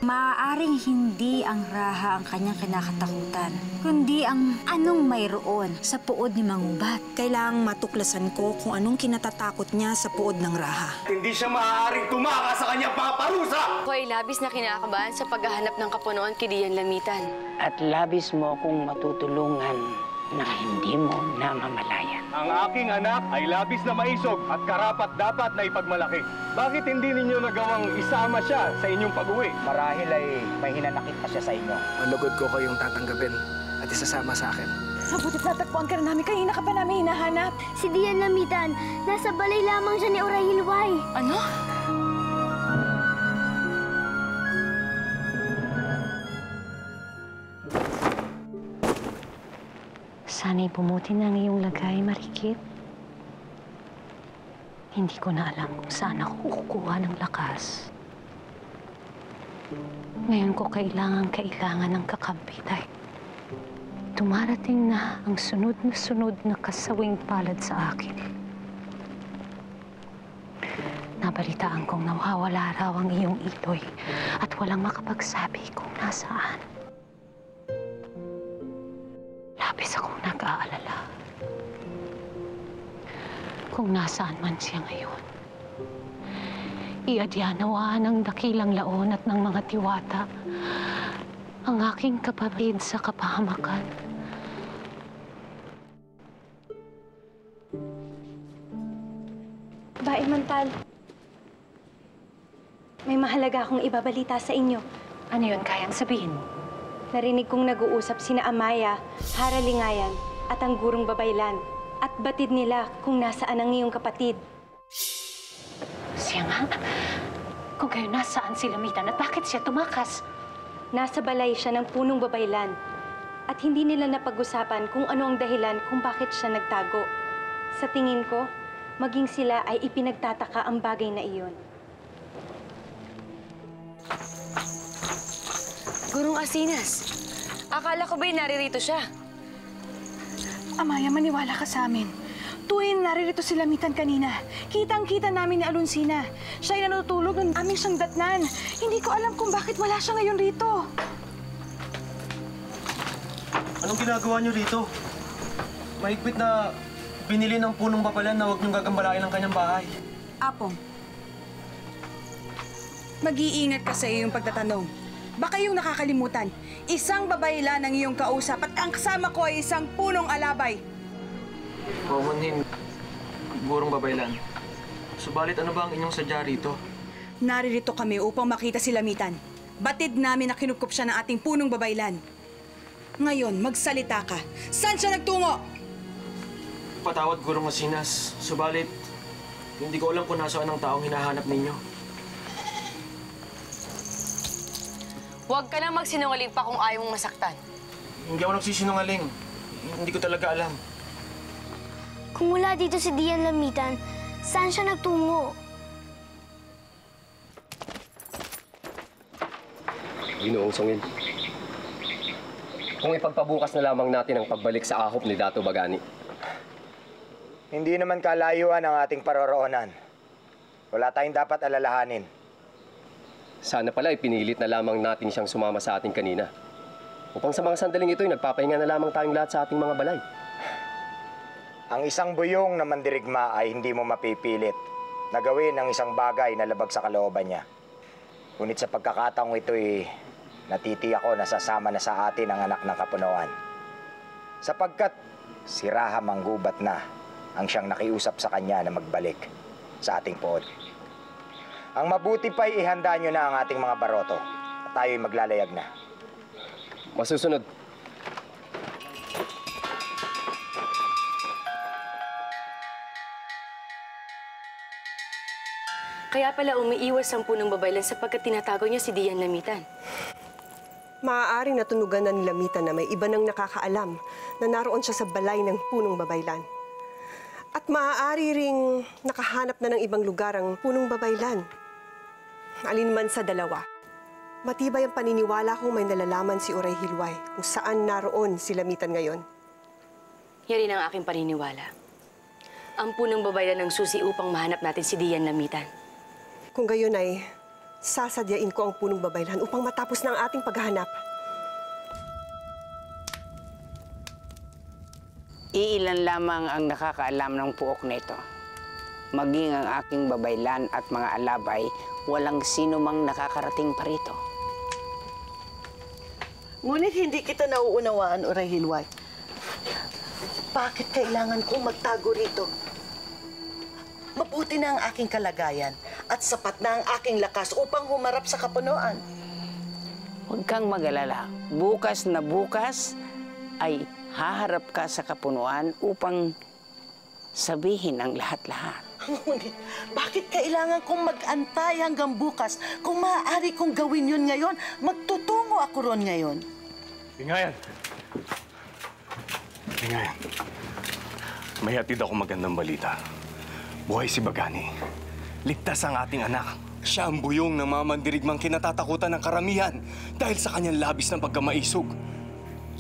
Maaaring hindi ang Raha ang kanyang kinakatakutan, kundi ang anong mayroon sa puod ni Mangubat. Kailangang matuklasan ko kung anong kinatatakot niya sa puod ng Raha. Hindi siya maaaring tumaka sa kanyang paparusa! Ako ay labis na kinakabahan sa paghahanap ng kapunuan kay Dian Lamitan. At labis mo akong matutulungan na hindi mo namamalayan. Ang aking anak ay labis na maisog at karapat-dapat na ipagmalaki. Bakit hindi ninyo nagawang isama siya sa inyong pag-uwi? Marahil ay may hinanakit pa siya sa inyo. Malugod ko kayong tatanggapin at isasama sa akin. Mabuti natagpuan ka na namin. Kanina ka pa namin hinahanap. Si Dian Lamitan, nasa balay lamang siya ni Oray Hilway. Ano? Sana'y bumuti na ang iyong lagay, Marikit. Hindi ko na alam kung saan ako kukuha ng lakas. Ngayon ko kailangan ng kakampi dahil dumarating na ang sunod na kasawing palad sa akin. Nabalitaan kong nawawala raw ang iyong itoy at walang makapagsabi kung nasaan. Labis akong nag-aalala. Kung nasaan man siya ngayon, iadyanawaan ng dakilang laon at ng mga tiwata ang aking kapatid sa kapahamakan. Bae Mantal, may mahalaga akong ibabalita sa inyo. Ano yun, kayang sabihin mo? Narinig kong nag-uusap sina Amaya, Haralingayan at ang gurong babaylan. At batid nila kung nasaan ang iyong kapatid. Siya nga? Kung kayo nasaan si Lamitan at bakit siya tumakas? Nasa balay siya ng punong babaylan. At hindi nila napag-usapan kung ano ang dahilan kung bakit siya nagtago. Sa tingin ko, maging sila ay ipinagtataka ang bagay na iyon. Gurong Asinas, akala ko ba'y naririto siya? Amaya, maniwala ka sa amin. Tuwing naririto si Lamitan kanina, kitang-kita namin ni Alonsina. Siya'y nanutulog ng aming siyang datnan. Hindi ko alam kung bakit wala siya ngayon rito. Anong ginagawa niyo rito? Mahigpit na binili ng punong babalan na huwag niyong gagambalain ang kanyang bahay. Apong, mag-iingat ka sa iyong pagtatanong. Baka yung nakakalimutan, isang babaylan ang iyong kausap at ang kasama ko ay isang punong alabay. Paumanhin, gurong babaylan. Subalit ano ba ang inyong sadya rito? Naririto kami upang makita si Lamitan. Batid namin na kinukup siya ng ating punong babaylan. Ngayon, magsalita ka. Saan siya nagtungo? Patawad, gurong Asinas. Subalit, hindi ko alam kung nasaan ang taong hinahanap ninyo. Huwag ka nang magsinungaling pa kung ayaw mong masaktan. Hindi ako nagsisinungaling. Hindi ko talaga alam. Kung wala dito si Dian Lamitan, saan siya nagtungo? Ginoong Sungil, kung ipagpabukas na lamang natin ang pagbalik sa ahop ni Dato Bagani. Hindi naman kalayuan ang ating paroroonan. Wala tayong dapat alalahanin. Sana pala ipinilit na lamang natin siyang sumama sa atin kanina. Upang sa mga sandaling ito'y nagpapahinga na lamang tayong lahat sa ating mga balay. Ang isang buyong na mandirigma ay hindi mo mapipilit na gawin ang isang bagay na labag sa kalooban niya. Ngunit sa pagkakataong ito'y natitiyak ko na sasama na sa atin ang anak ng Kapunuan. Sapagkat si Raha Manggubat na ang siyang nakiusap sa kanya na magbalik sa ating pood. Ang mabuti pa'y ihanda nyo na ang ating mga baroto at tayo'y maglalayag na. Masusunod. Kaya pala umiiwas ang punong babaylan sapagkat tinatago niya si Dian Lamitan. Maaaring natunugan na ni Lamitan na may iba nang nakakaalam na naroon siya sa balay ng punong babaylan. At maaari ring nakahanap na ng ibang lugar ang punong babaylan. Alinman sa dalawa, matibay ang paniniwala kong may nalalaman si Oray Hilway kung saan naroon si Lamitan ngayon. Yan rin ang aking paniniwala. Ang punong babaylan ng susi upang mahanap natin si Dian Lamitan. Kung gayon ay sasadyain ko ang punong babaylan upang matapos na ang ating paghahanap. Iilan lamang ang nakakaalam ng puok nito. Maging ang aking babaylan at mga alabay, walang sino mang nakakarating pa rito. Ngunit hindi kita nauunawaan, Oray Hilway. Bakit kailangan kong magtago rito? Mabuti na ang aking kalagayan at sapat na ang aking lakas upang humarap sa kapunuan. Huwag kang mag-alala. Bukas na bukas ay haharap ka sa kapunuan upang sabihin ang lahat-lahat. Ngunit, bakit kailangan kong mag-antay hanggang bukas? Kung maaari kong gawin yun ngayon, magtutungo ako ron ngayon. Lingayan! Lingayan. May hatid ako magandang balita. Buhay si Bagani. Ligtas ang ating anak. Siya ang buyong ng mga mandirigmang kinatatakutan ng karamihan dahil sa kanyang labis ng pagkamaisog.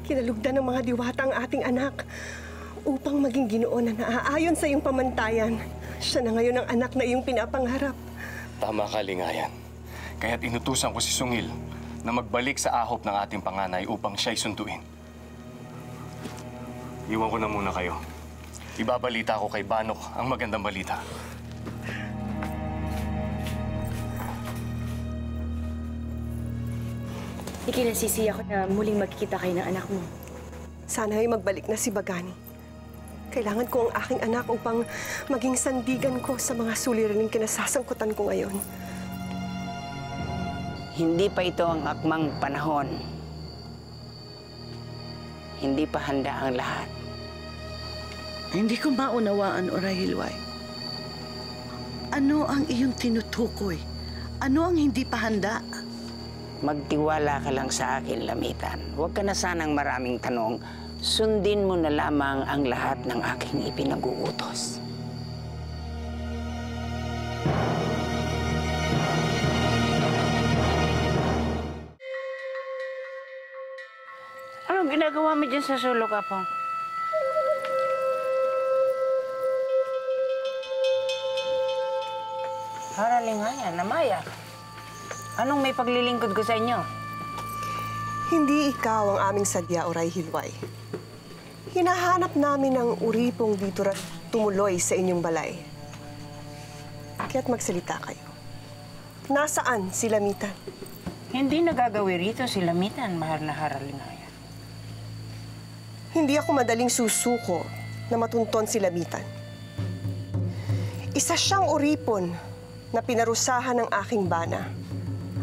Kinalugdan ng mga diwata ang ating anak upang maging Ginoo na naaayon sa iyong pamantayan. Siya na ngayon ang anak na iyong pinapangarap. Tama ka, Lingayan. Kaya't inutusan ko si Sungil na magbalik sa ahop ng ating panganay upang siya'y sunduin. Iwan ko na muna kayo. Ibabalita ko kay Banok ang magandang balita. Ikinasisi ako na muling magkikita kayo ng anak mo. Sana ay magbalik na si Bagani. Kailangan ko ang aking anak upang maging sandigan ko sa mga suliraning kinasasangkutan ko ngayon. Hindi pa ito ang akmang panahon. Hindi pa handa ang lahat. Hindi ko maunawaan, Oray Hilway. Ano ang iyong tinutukoy? Ano ang hindi pa handa? Magtiwala ka lang sa akin, Lamitan. Huwag ka na sanang maraming tanong. Sundin mo na lamang ang lahat ng aking ipinag-uutos. Anong ginagawa mo dyan sa sulok, Apo? Haralingayan, Namaya. Anong may paglilingkod ko sa inyo? Hindi ikaw ang aming sadya, Oray Hilway. Hinahanap namin ang uripong dito tumuloy sa inyong balay. Kaya't magsalita kayo. Nasaan si Lamitan? Hindi nagagawi rito si Lamitan, mahal na Haralingayan. Hindi ako madaling susuko na matunton si Lamitan. Isa siyang uripon na pinarusahan ng aking bana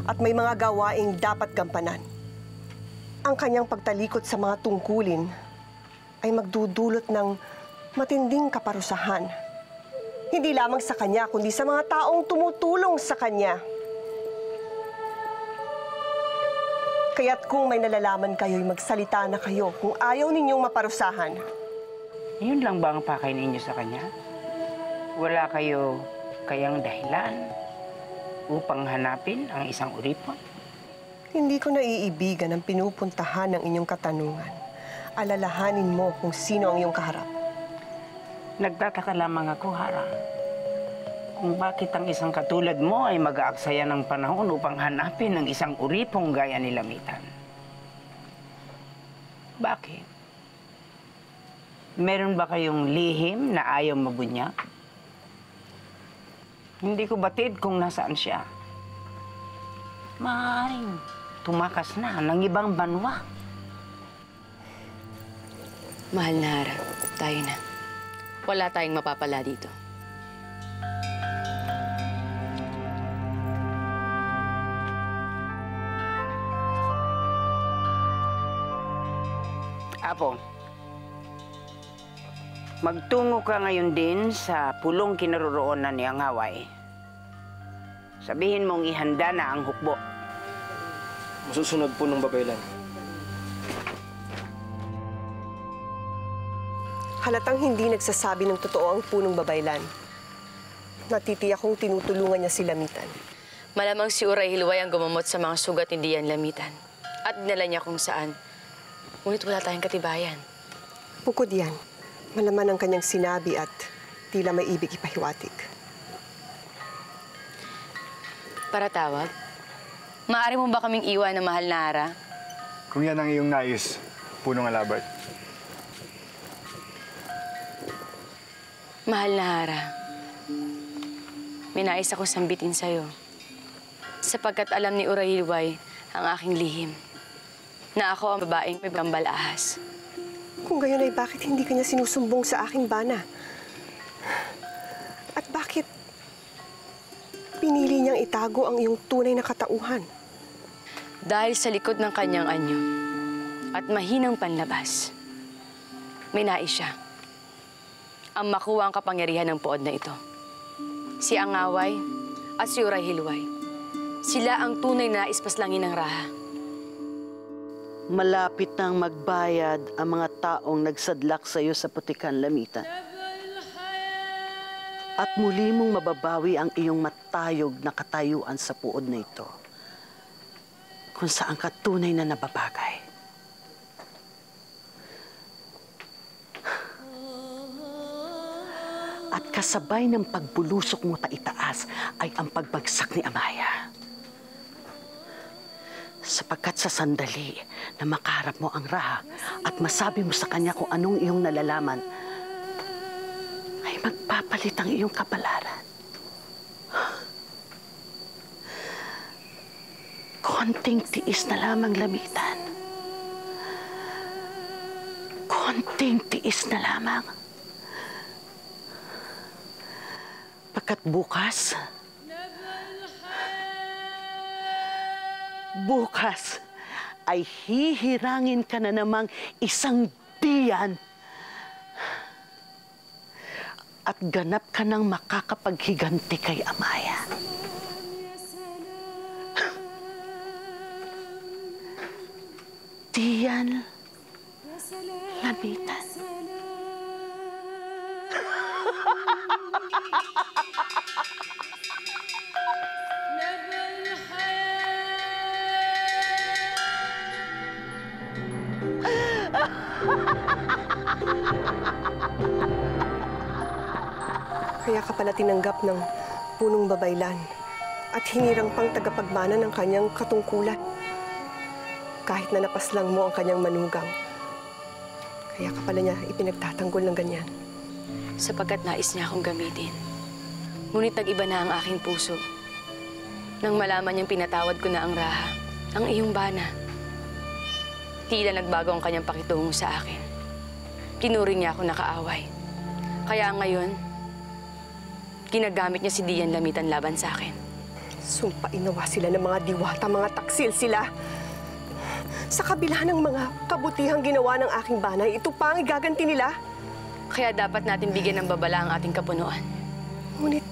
at may mga gawaing dapat gampanan. Ang kanyang pagtalikod sa mga tungkulin ay magdudulot ng matinding kaparusahan. Hindi lamang sa kanya, kundi sa mga taong tumutulong sa kanya. Kaya't kung may nalalaman kayo'y magsalita na kayo kung ayaw ninyong maparusahan. Yun lang ba ang pakay ninyo sa kanya? Wala kayo kayang dahilan upang hanapin ang isang uripon? Hindi ko naiibigan ang pinupuntahan ng inyong katanungan. Alalahanin mo kung sino ang iyong kaharap. Nagtataka lamang ako, Hara, kung bakit ang isang katulad mo ay mag-aaksaya ng panahon upang hanapin ang isang uripong gaya ni Lamitan. Bakit? Meron ba kayong lihim na ayaw mabunyak? Hindi ko batid kung nasaan siya. Maaaring tumakas na ng ibang banwa. Mahal na Hara, tayo na. Wala tayong mapapala dito. Apo, magtungo ka ngayon din sa pulong kinaroroonan ni Angaway. Sabihin mong ihanda na ang hukbo. Masusunod po ng babaylan. Halatang hindi nagsasabi ng totoo ang punong babaylan. Natitiyak kong tinutulungan niya si Lamitan. Malamang si Oray Hilway ang gumamot sa mga sugat ni Dian Lamitan. At dinala niya kung saan. Ngunit wala tayong katibayan. Bukod yan, malaman ang kanyang sinabi at tila may ibig ipahiwatig. Para tawag? Maaari mo ba kaming iwan na mahal na Hara? Kung yan ang iyong nais, punong alabat. Mahal na Hara, may nais akong sambitin sa'yo. Sapagkat alam ni Uray Hilway ang aking lihim, na ako ang babaeng may gambal ahas. Kung gayon ay bakit hindi kanya sinusumbong sa aking bana? At bakit pinili niyang itago ang iyong tunay na katauhan? Dahil sa likod ng kanyang anyo at mahinang panlabas, may nais siya. Ang makuha ang kapangyarihan ng pood na ito. Si Angaway at si Uray Hilway. Sila ang tunay na ispaslangin ng Raha. Malapit nang magbayad ang mga taong nagsadlak sa iyo sa Putikan Lamitan. At muli mong mababawi ang iyong matayog na katayuan sa puod na ito, kung saan ka tunay na nababagay. At kasabay ng pagbulusok mo paitaas ay ang pagbagsak ni Amaya. Sapagkat sa sandali na makaharap mo ang Raha at masabi mo sa kanya kung anong iyong nalalaman, ay magpapalit ang iyong kapalaran. Konting tiis na lamang, Lamitan. Konting tiis na lamang. Pagkat bukas ay hihirangin ka na namang isang diyan at ganap ka nang makakapaghiganti kay Amaya. Diyan, Lamitan. Kaya ka pala tinanggap ng punong babaylan at hinirang pang tagapagmana ng kanyang katungkulan. Kahit na napaslang mo ang kanyang manugang, kaya ka pala niya ipinagtatanggol ng ganyan. Sapagkat nais niya akong gamitin. Ngunit nag-iba na ang aking puso. Nang malaman niyang pinatawad ko na ang Raha, ang iyong bana. Tila nagbago ang kanyang pakitungo sa akin. Tinuring niya ako na kaaway. Kaya ngayon, ginagamit niya si Dian Lamitan laban sa akin. Sumpain nawa sila ng mga diwata, mga taksil sila. Sa kabila ng mga kabutihang ginawa ng aking banay, ito pa ang igaganti nila. Kaya dapat natin bigyan ng babala ang ating kapunuan. Ngunit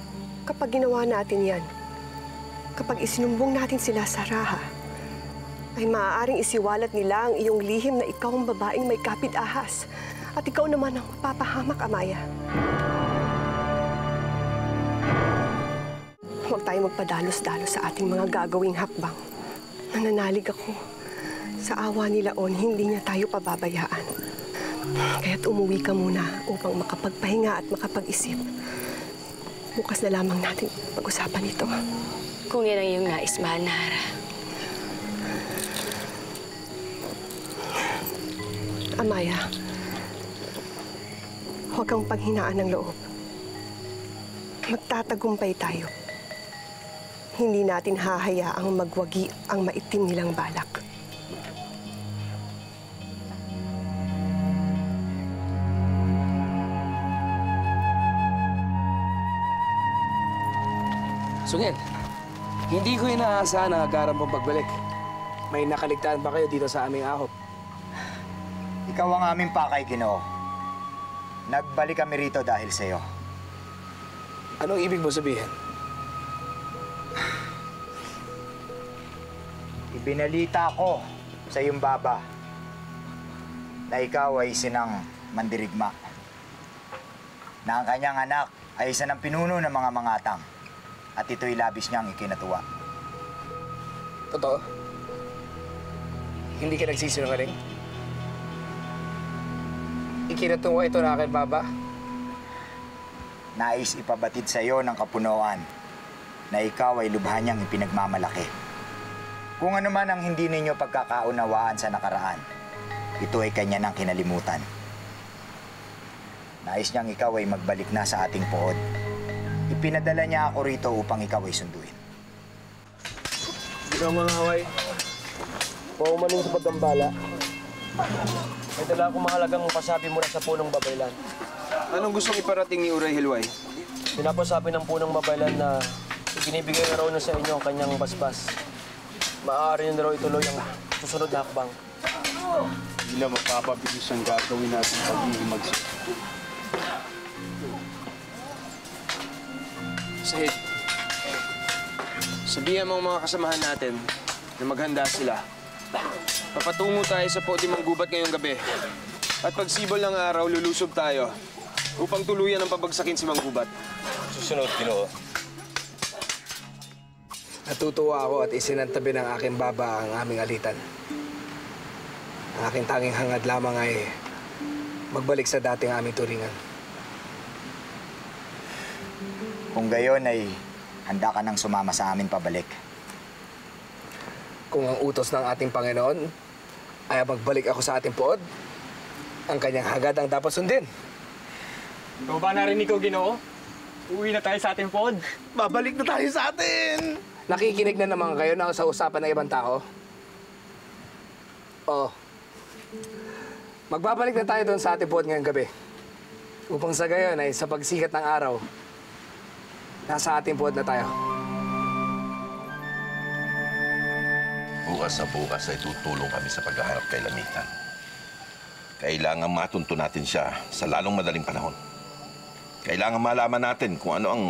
kapag ginawa natin yan, kapag isinumbong natin sila sa Raha, ay maaaring isiwalat nila ang iyong lihim na ikaw ang babaeng may kapit ahas at ikaw naman ang mapapahamak, Amaya. Huwag tayo magpadalos-dalos sa ating mga gagawing hakbang. Nananalig ako. Sa awa nila On, hindi niya tayo pababayaan. Kaya't umuwi ka muna upang makapagpahinga at makapag-isip. Bukas na lamang natin pag-usapan ito. Kung yan ang iyong nais, mahal na Hara. Amaya, huwag kang panghinaan ng loob. Magtatagumpay tayo. Hindi natin hahayaang magwagi ang maitim nilang balak. Sungin, hindi ko inaasahan na agaran mong pagbalik. May nakaligtaan ba kayo dito sa aming ahop? Ikaw ang aming pakay, Ginoo. Nagbalik kami rito dahil sa'yo. Anong ibig mo sabihin? Ibinalita ko sa iyong baba na ikaw ay sinang mandirigma. Na ang kanyang anak ay isa ng pinuno ng mga mangatang. At ito'y labis niyang ikinatuwa. Totoo? Hindi ka nagsisinungaling? Ikinatuwa ito na akin, Baba? Nais ipabatid sa iyo ng kapunuan na ikaw ay lubha niyang ipinagmamalaki. Kung ano man ang hindi ninyo pagkakaunawaan sa nakaraan, ito ay kanya ng kinalimutan. Nais niyang ikaw ay magbalik na sa ating pood. Ipinadala niya ako rito upang ikaw ay sunduin. Ikaw mga Haway, paumanin sa pagkambala. May dala akong mahalagang pasabi mula sa punong babaylan. Anong gustong iparating ni Uray Hilway? Pinapasabi ng punong babaylan na ibinibigay na raw na sa inyo ang kanyang basbas. Maaari nyo na raw ituloy ang susunod na hakbang. Hindi na mapapabilis ang gagawin natin pag-iimagsin. Sahid, sabihan mo ang mga kasamahan natin na maghanda sila. Papatungo tayo sa Pood ni Manggubat ngayong gabi. At pagsibol ng araw, lulusob tayo upang tuluyan ang pabagsakin si Manggubat. Susunod, Ginoo. Natutuwa ako at isinantabi ng aking baba ang aming alitan. Ang aking tanging hangad lamang ay magbalik sa dating aming turingan. Kung gayon ay handa ka nang sumama sa amin pabalik. Kung ang utos ng ating Panginoon ay magbalik ako sa ating pood, ang kanyang hagad ang dapat sundin. Ikaw ba narinig ko, Ginoo? Uwi na tayo sa ating pod. Babalik na tayo sa atin! Nakikinig na naman kayo na sa usapan ng ibang tao? Oo. Magbabalik na tayo doon sa ating pood ngayong gabi. Upang sa gayon ay sa pagsikat ng araw, nasa ating pood na tayo. Bukas sa bukas ay tutulong kami sa paghahanap kay Lamitan. Kailangan matunto natin siya sa lalong madaling panahon. Kailangan malaman natin kung ano ang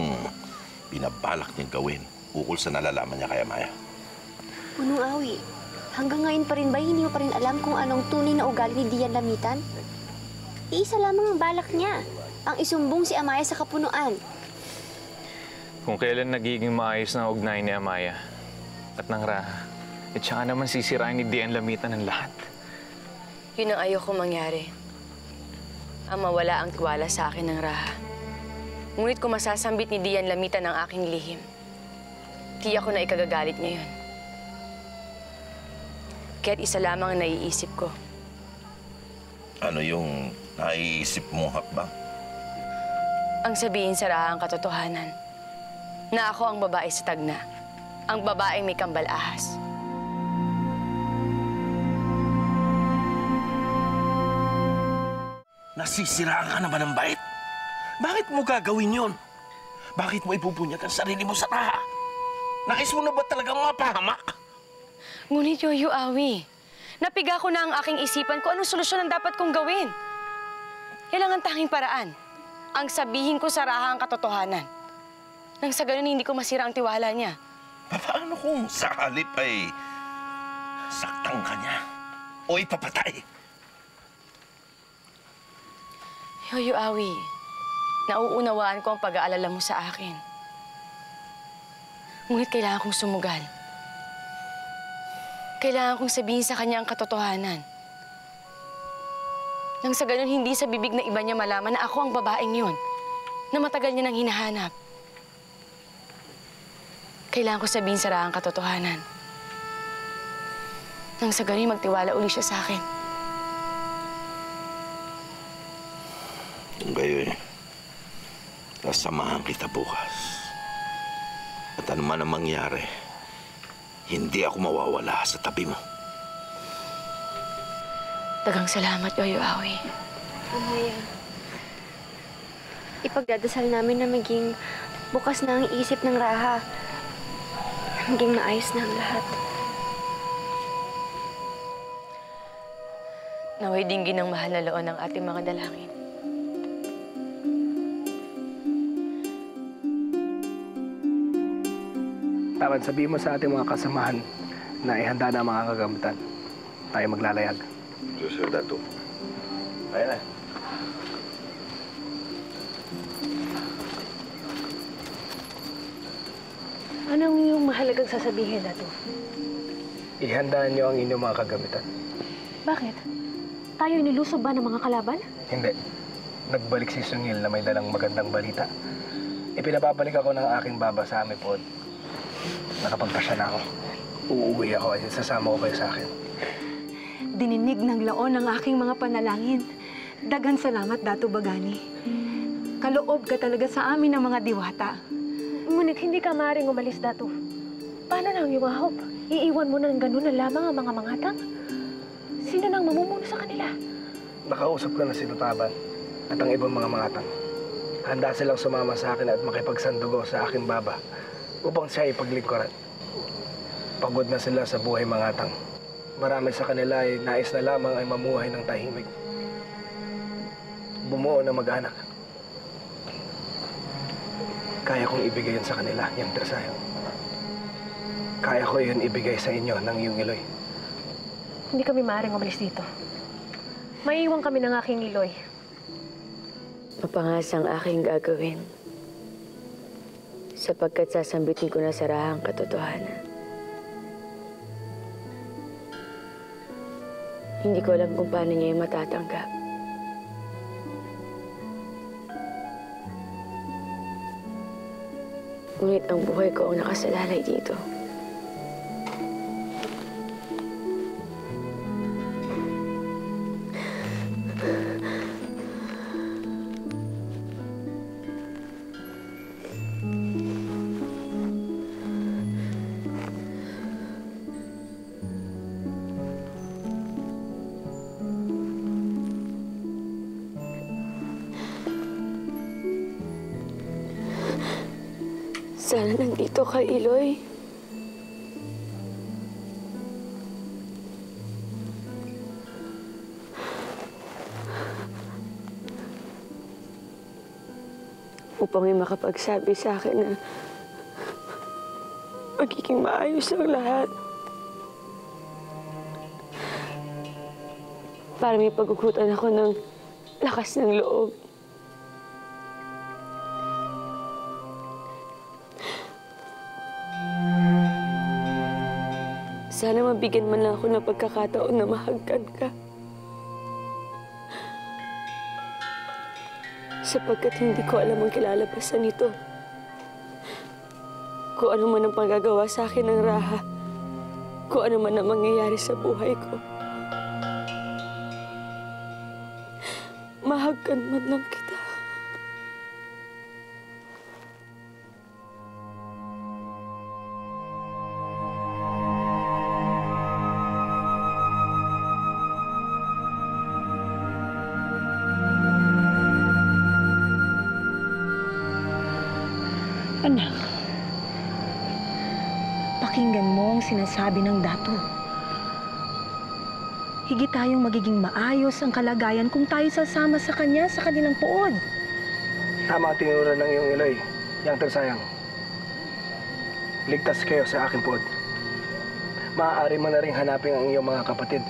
binabalak niyang gawin ukol sa nalalaman niya kay Amaya. Punong Awi, hanggang ngayon pa rin ba hindi mo pa rin alam kung anong tunay na ugali ni Dian Lamitan? Iisa lamang ang balak niya, ang isumbong si Amaya sa kapunuan. Kung kailan nagiging maayos na ugnayan ni Amaya at ng Raha, at saka naman sisirain ni Dian Lamitan ang lahat. Yun ang ayoko mangyari. Ang mawala ang tiwala sa akin ng Raha. Ngunit kung masasambit ni Dian Lamitan ang aking lihim, tiyak ko na ikagagalit niya yun. Kaya't isa lamang ang naiisip ko. Ano yung naiisip mong hakbang? Ang sabihin sa Raha ang katotohanan na ako ang babae sa tagna, ang babaeng may kambal ahas. Nasisiraan ka naman ng bait. Bakit mo gagawin yun? Bakit mo ipupunyag ang sarili mo sa Raha? Nais mo na ba talagang mapahamak? Ngunit, Yoyo Awi, napiga ko na ang aking isipan kung anong solusyon ang dapat kong gawin. Yan lang ang tanging paraan. Ang sabihin ko sa Raha ang katotohanan. Nang sa ganun, hindi ko masira ang tiwala niya. Paano kung sa halip ay saktang ka niya o ipapatay? Yoyo Awi, nauunawaan ko ang pag-aalala mo sa akin. Ngunit kailangan kong sumugal. Kailangan kong sabihin sa kanya ang katotohanan. Nang sa ganun, hindi sa bibig na iba niya malaman na ako ang babaeng yun, na matagal niya nang hinahanap. Kailangan ko sabihin sa Raha ang katotohanan. Nang sa ganun, magtiwala uli siya sa akin. Kung gayon, sasamahan kita bukas. At ano man ang mangyari, hindi ako mawawala sa tabi mo. Dagang salamat, Yoyo Awi. Amaya, ipagdadasal namin na maging bukas na ang isip ng Raha. Maging maayos na ang lahat. Naway dinggin ng mahal na loon ng ating mga dalangin. Dapat sabihin mo sa ating mga kasamahan na ihanda na ang mga kagamitan. Tayo maglalayag. Sir Dato. Ayan na. Anong yung mahalagang sasabihin, Dato? Ihandaan niyo ang inyong mga kagamitan. Bakit? Tayo nilusob ba ng mga kalaban? Hindi. Nagbalik si Sungil na may dalang magandang balita. Ipinababalik ako ng aking baba sa aming pod. Nakapagpasya na ako. uuwi ako at sasama ko kayo sa akin. Dininig ng laon ang aking mga panalangin. Daghang salamat, Dato Bagani. Kaloob ka talaga sa amin ng mga diwata. Ngunit hindi ka maaaring umalis, Dato. Paano na ang iyong ahop? Iiwan mo na ng ganun na lamang ang mga mangatang? Sino nang mamumuno sa kanila? Nakausap ko na si Tataban at ang ibang mga mangatang. Handa silang sumama sa akin at makipagsandugo sa aking baba upang siya ipaglingkuran. Pagod na sila sa buhay mangatang. Marami sa kanila ay nais na lamang ay mamuhay ng tahimik. Bumuo na mag-anak. Kaya kong ibigay yun sa kanila, yung Tersayo. Kaya ko yun ibigay sa inyo ng iyong Iloy. Hindi kami maaaring umalis dito. Maiiwan kami ng aking Iloy. Mapangasang aking gagawin. Sapagkat sasambitin ko na sa rahang katotohanan. Hindi ko alam kung paano niya yung matatanggap. Ngunit ang buhay ko ang nakasalalay dito. Sana nandito ka, Iloy. Upang may makapagsabi sa akin na magiging maayos ang lahat. Para may pagkukutan ako ng lakas ng loob. Sana mabigyan man lang ako ng pagkakataon na mahagkan ka. Sapagkat hindi ko alam ang kilalabasan nito. Kung ano man ang pagagawa sa akin ng Raha, kung ano man ang mangyayari sa buhay ko. Mahagkan man lang kita. Anak, pakinggan mo ang sinasabi ng Dato. Higit tayong magiging maayos ang kalagayan kung tayo sasama sa kanya sa kanilang puod. Tama ang tinura ng iyong Iloy, yang Tersayang. Ligtas kayo sa aking puod. Maaari mo na rin hanapin ang iyong mga kapatid.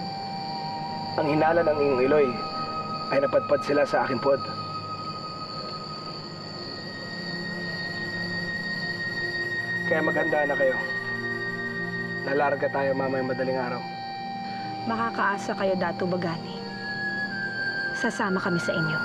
Ang hinala ng iyong Iloy ay napadpad sila sa aking puod. Kaya maghanda na kayo. Nalarga tayo mamayang madaling araw. Makakaasa kayo, Dato Bagani. Sasama kami sa inyo.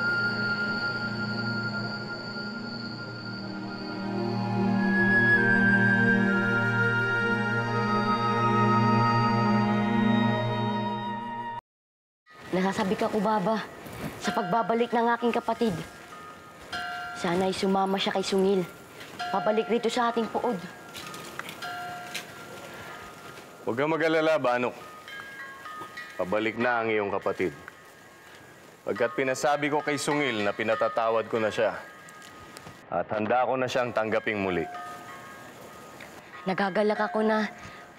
Nasasabi ka ko, Baba, sa pagbabalik ng aking kapatid. Sana'y sumama siya kay Sungil. Pabalik rito sa ating puod. Huwag kang mag-alala, Banok. Pabalik na ang iyong kapatid. Pagkat pinasabi ko kay Sungil na pinatatawad ko na siya. At handa ko na siyang tanggaping muli. Nagagalak ako na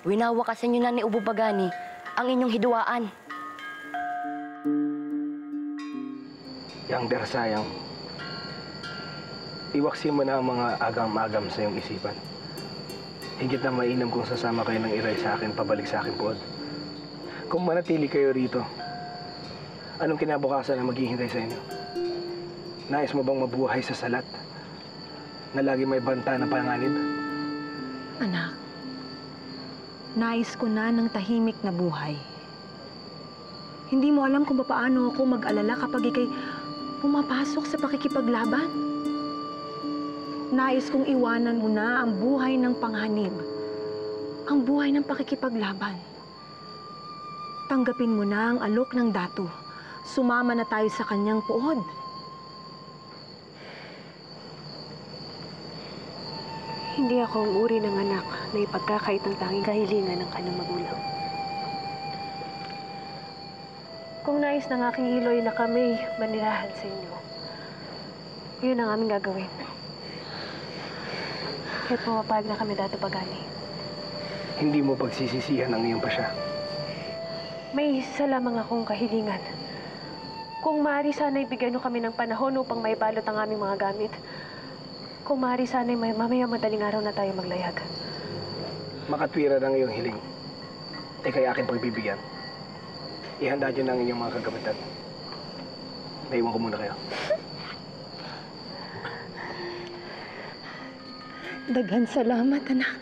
winawakasan niyo na ni Ubo Bagani ang inyong hiduaan. Yang Tersayang, iwaksi mo na ang mga agam-agam sa iyong isipan. Higit na mainam kung sasama kayo ng Iray sa akin, pabalik sa akin po. Kung manatili kayo rito, anong kinabukasan na maghihintay sa inyo? Nais mo bang mabuhay sa salat na lagi may banta na panganib? Anak, nais ko na ng tahimik na buhay. Hindi mo alam kung paano ako mag-alala kapag ikay pumapasok sa pakikipaglaban. Nais kong iwanan mo na ang buhay ng panghanib ang buhay ng pakikipaglaban. Tanggapin mo na ang alok ng Datu. Sumama na tayo sa kanyang puod. Hindi ako ang uri ng anak na ipagkakait ng tanging kahilingan ng kanyang magulang. Kung nais ng aking iloy na kami manirahan sa inyo, yun ang aming gagawin. Kaya't pumapayag na kami dato pagani. Hindi mo pagsisisihan ang iyong pasya. May isa lamang akong kahilingan. Kung maaari sana ibigyan nyo kami ng panahon upang maibalot ang aming mga gamit. Kung maaari sana mamaya madaling araw na tayo maglayag. Makatwira ng iyong hiling. Ika'y aking pagbibigyan. Ihanda dyan ang inyong mga kagamitan. Naiwan ko muna kayo. Daghan salamat, anak.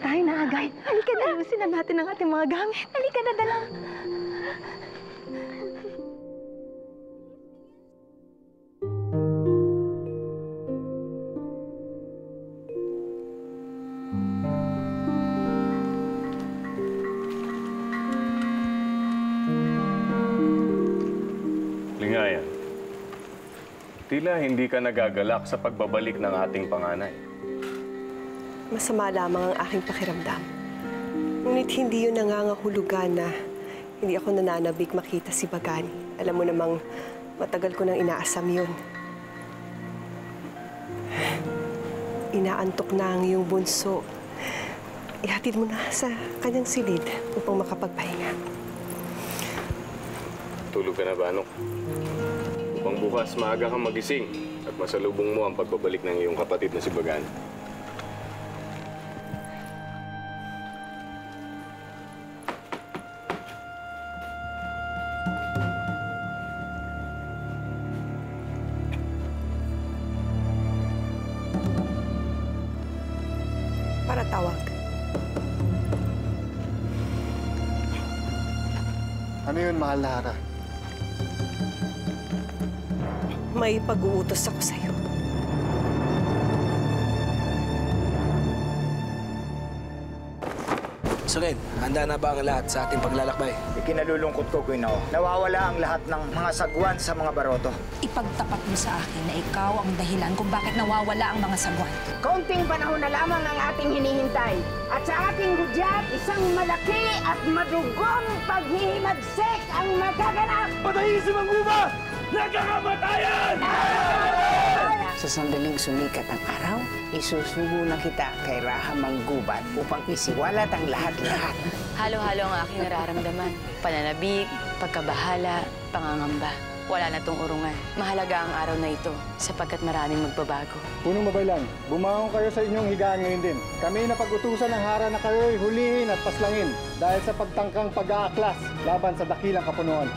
Tayo na, Agay. Halika na. Ayusin na natin ang ating mga gamit. Halika na, dalang. Lingayan, tila hindi ka nagagalak sa pagbabalik ng ating panganay. Masama lamang ang aking pakiramdam. Ngunit hindi yun nangangahulugan na hindi ako nananabik makita si Bagani. Alam mo namang matagal ko nang inaasam yun. Inaantok na ang iyong bunso. Ihatid mo na sa kanyang silid upang makapagpahinga. Tulog ka na ba, Anok? Upang bukas maaga kang magising at masalubong mo ang pagbabalik ng iyong kapatid na si Bagani. Para tawag. Ano yun, mahal na Hana? May pag-uutos ako sa'yo. Sungin, handa na ba ang lahat sa ating paglalakbay? Ikinalulungkot ko, Ginoo. Nawawala ang lahat ng mga sagwan sa mga baroto. Ipagtapat mo sa akin na ikaw ang dahilan kung bakit nawawala ang mga sagwan. Kaunting panahon na lamang ang ating hinihintay. At sa ating hudyat, isang malaki at madugong paghihimagsik ang magaganap! Patayin si Mangguba! Nagkakamatayan! Sa sandaling sumikat ang araw, isusubo na kita kay Raha Manggubat upang isiwalat ang lahat-lahat. Halo-halo ang aking nararamdaman. Pananabik, pagkabahala, pangangamba. Wala na tong urungan. Mahalaga ang araw na ito sapagkat maraming magbabago. Punong Babaylan, bumangon kayo sa inyong higaan ngayon din. Kami na pag-utusan ng Hara na kayo'y hulihin at paslangin dahil sa pagtangkang pag-aaklas laban sa dakilang kapunuan.